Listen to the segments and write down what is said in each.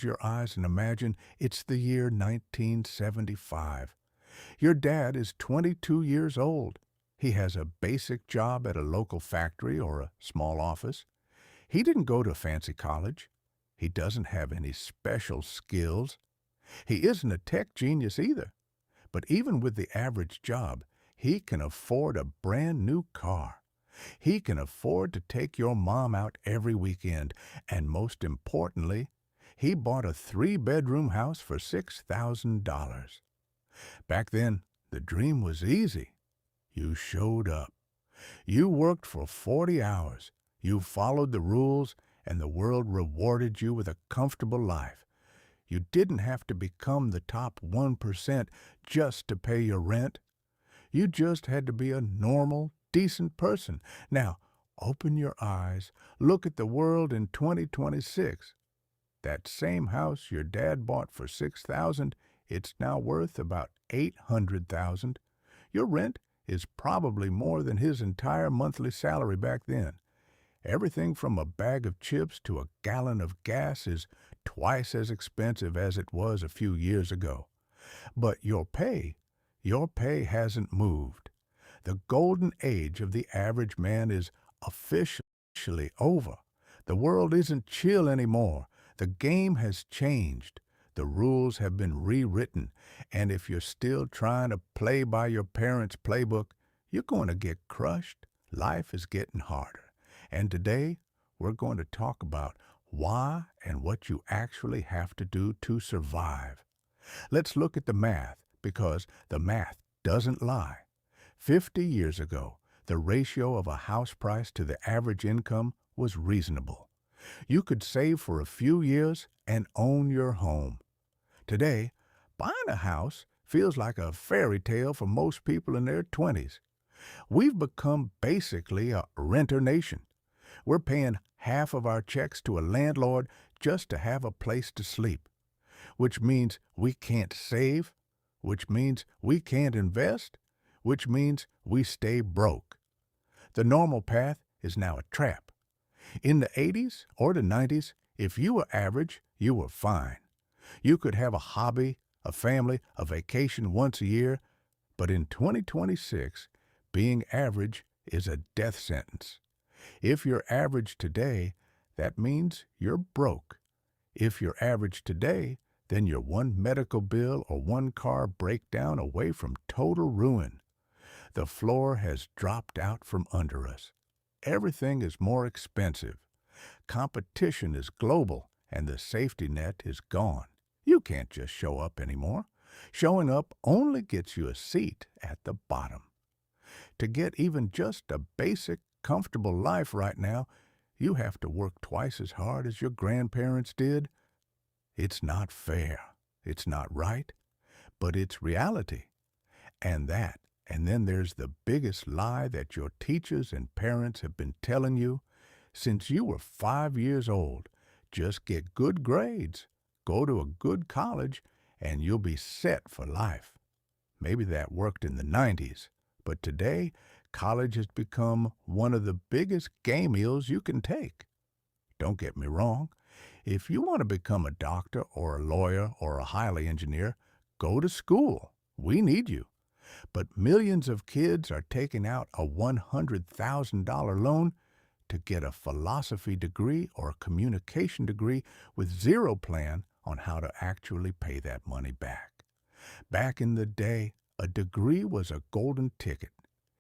your eyes and imagine it's the year 1975. Your dad is 22 years old. He has a basic job at a local factory or a small office. He didn't go to fancy college. He doesn't have any special skills. He isn't a tech genius either. But even with the average job, he can afford a brand new car. He can afford to take your mom out every weekend. And most importantly, he bought a three-bedroom house for $6,000. Back then, the dream was easy. You showed up. You worked for 40 hours. You followed the rules, and the world rewarded you with a comfortable life. You didn't have to become the top 1% just to pay your rent. You just had to be a normal, decent person. Now, open your eyes. Look at the world in 2026. That same house your dad bought for $6,000, it's now worth about $800,000. Your rent is probably more than his entire monthly salary back then. Everything from a bag of chips to a gallon of gas is twice as expensive as it was a few years ago. But your pay hasn't moved. The golden age of the average man is officially over. The world isn't chill anymore. The game has changed. The rules have been rewritten. And if you're still trying to play by your parents' playbook, you're going to get crushed. Life is getting harder. And today, we're going to talk about why and what you actually have to do to survive. Let's look at the math, because the math doesn't lie. 50 years ago, the ratio of a house price to the average income was reasonable. You could save for a few years and own your home. Today, buying a house feels like a fairy tale for most people in their 20s. We've become basically a renter nation. We're paying half of our checks to a landlord just to have a place to sleep, which means we can't save, which means we can't invest, which means we stay broke. The normal path is now a trap. In the 80s or the 90s, if you were average, you were fine. You could have a hobby, a family, a vacation once a year, but in 2026, being average is a death sentence. If you're average today, that means you're broke. If you're average today, then you're one medical bill or one car breakdown away from total ruin. The floor has dropped out from under us. Everything is more expensive. Competition is global, and the safety net is gone. You can't just show up anymore. Showing up only gets you a seat at the bottom. To get even just a basic, comfortable life right now, you have to work twice as hard as your grandparents did. It's not fair. It's not right. But it's reality. And then there's the biggest lie that your teachers and parents have been telling you since you were 5 years old. Just get good grades, go to a good college, and you'll be set for life. Maybe that worked in the 90s, but today, college has become one of the biggest game meals you can take. Don't get me wrong. If you want to become a doctor or a lawyer or a highway engineer, go to school. We need you. But millions of kids are taking out a $100,000 loan to get a philosophy degree or a communication degree with zero plan on how to actually pay that money back. Back in the day, a degree was a golden ticket.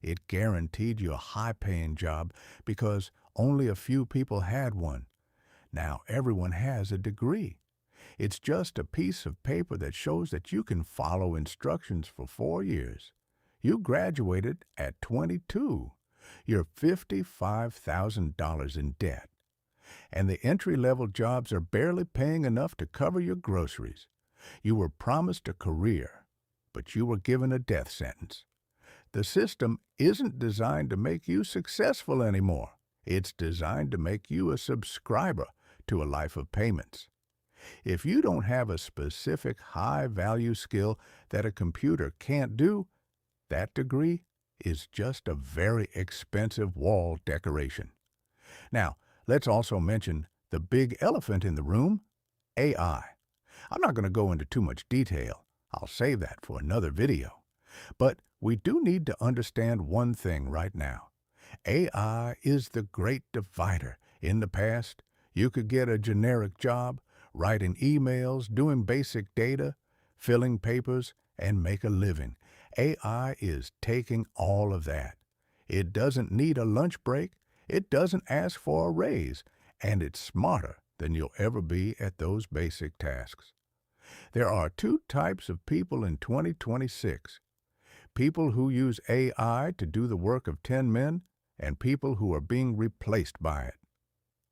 It guaranteed you a high-paying job because only a few people had one. Now everyone has a degree. It's just a piece of paper that shows that you can follow instructions for 4 years. You graduated at 22. You're $55,000 in debt. And the entry-level jobs are barely paying enough to cover your groceries. You were promised a career, but you were given a death sentence. The system isn't designed to make you successful anymore. It's designed to make you a subscriber to a life of payments. If you don't have a specific high-value skill that a computer can't do, that degree is just a very expensive wall decoration. Now, let's also mention the big elephant in the room, AI. I'm not going to go into too much detail. I'll save that for another video. But we do need to understand one thing right now. AI is the great divider. In the past, you could get a generic job, writing emails, doing basic data, filling papers, and make a living. AI is taking all of that. It doesn't need a lunch break. It doesn't ask for a raise. And it's smarter than you'll ever be at those basic tasks. There are two types of people in 2026. People who use AI to do the work of 10 men and people who are being replaced by it.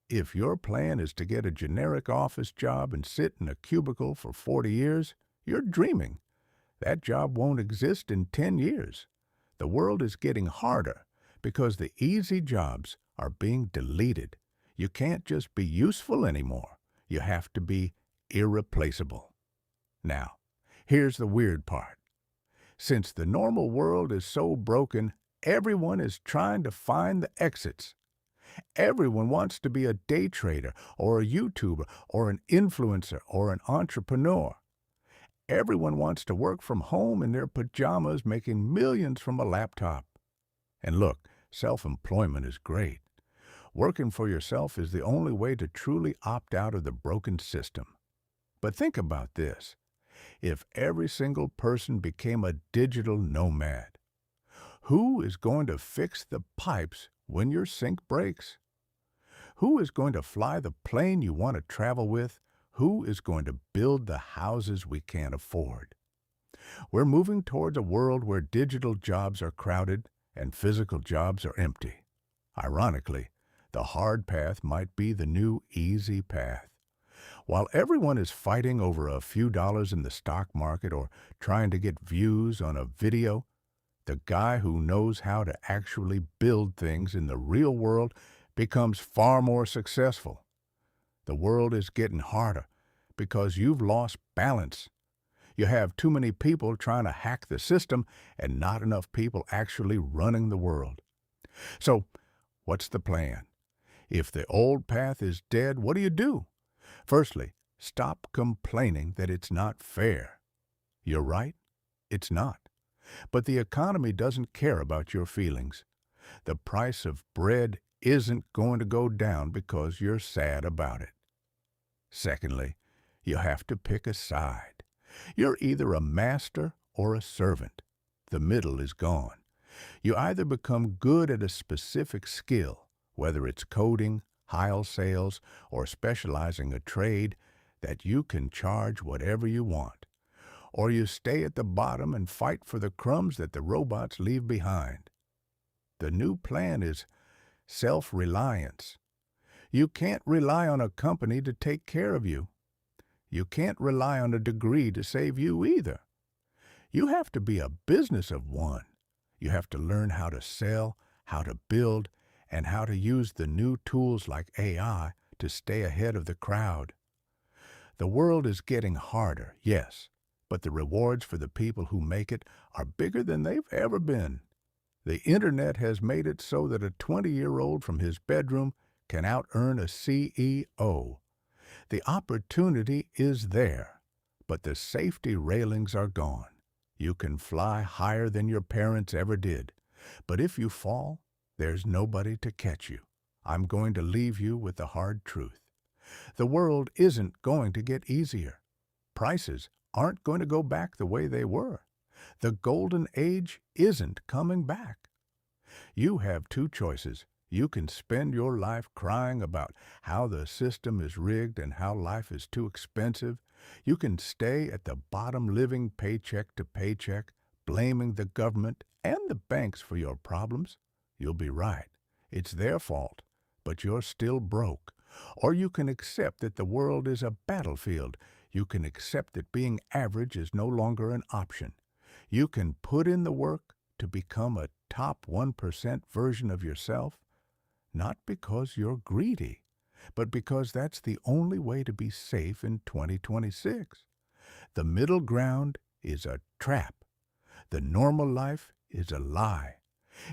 If your plan is to get a generic office job and sit in a cubicle for 40 years, you're dreaming. That job won't exist in 10 years. The world is getting harder because the easy jobs are being deleted. You can't just be useful anymore. You have to be irreplaceable. Now, here's the weird part. Since the normal world is so broken, everyone is trying to find the exits. Everyone wants to be a day trader or a YouTuber or an influencer or an entrepreneur. Everyone wants to work from home in their pajamas making millions from a laptop. And look, self-employment is great. Working for yourself is the only way to truly opt out of the broken system. But think about this. If every single person became a digital nomad, who is going to fix the pipes when your sink breaks? Who is going to fly the plane you want to travel with? Who is going to build the houses we can't afford? We're moving towards a world where digital jobs are crowded and physical jobs are empty. Ironically, the hard path might be the new easy path. While everyone is fighting over a few dollars in the stock market or trying to get views on a video, the guy who knows how to actually build things in the real world becomes far more successful. The world is getting harder because you've lost balance. You have too many people trying to hack the system and not enough people actually running the world. So, what's the plan? If the old path is dead, what do? Firstly, stop complaining that it's not fair. You're right, it's not. But the economy doesn't care about your feelings. The price of bread isn't going to go down because you're sad about it. Secondly, you have to pick a side. You're either a master or a servant. The middle is gone. You either become good at a specific skill, whether it's coding, high sales, or specializing a trade, that you can charge whatever you want. Or you stay at the bottom and fight for the crumbs that the robots leave behind. The new plan is self-reliance. You can't rely on a company to take care of you. You can't rely on a degree to save you either. You have to be a business of one. You have to learn how to sell, how to build, and how to use the new tools like AI to stay ahead of the crowd. The world is getting harder, yes, but the rewards for the people who make it are bigger than they've ever been. The internet has made it so that a 20-year-old from his bedroom can out-earn a CEO. The opportunity is there, but the safety railings are gone. You can fly higher than your parents ever did, but if you fall, there's nobody to catch you. I'm going to leave you with the hard truth. The world isn't going to get easier. Prices aren't going to go back the way they were. The golden age isn't coming back. You have two choices. You can spend your life crying about how the system is rigged and how life is too expensive. You can stay at the bottom living paycheck to paycheck, blaming the government and the banks for your problems. You'll be right. It's their fault, but you're still broke. Or you can accept that the world is a battlefield. You can accept that being average is no longer an option. You can put in the work to become a top 1% version of yourself, not because you're greedy, but because that's the only way to be safe in 2026. The middle ground is a trap. The normal life is a lie.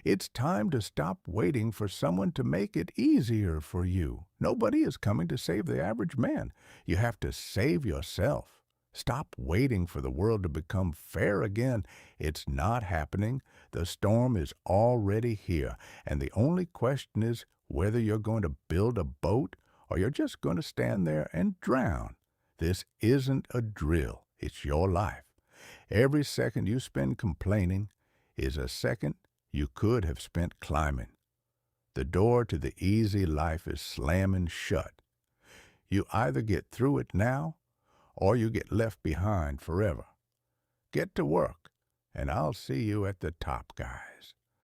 It's time to stop waiting for someone to make it easier for you. Nobody is coming to save the average man. You have to save yourself. Stop waiting for the world to become fair again. It's not happening. The storm is already here, and the only question is whether you're going to build a boat or you're just going to stand there and drown. This isn't a drill. It's your life. Every second you spend complaining is a second you could have spent climbing. The door to the easy life is slamming shut. You either get through it now or you get left behind forever. Get to work, and I'll see you at the top, guys.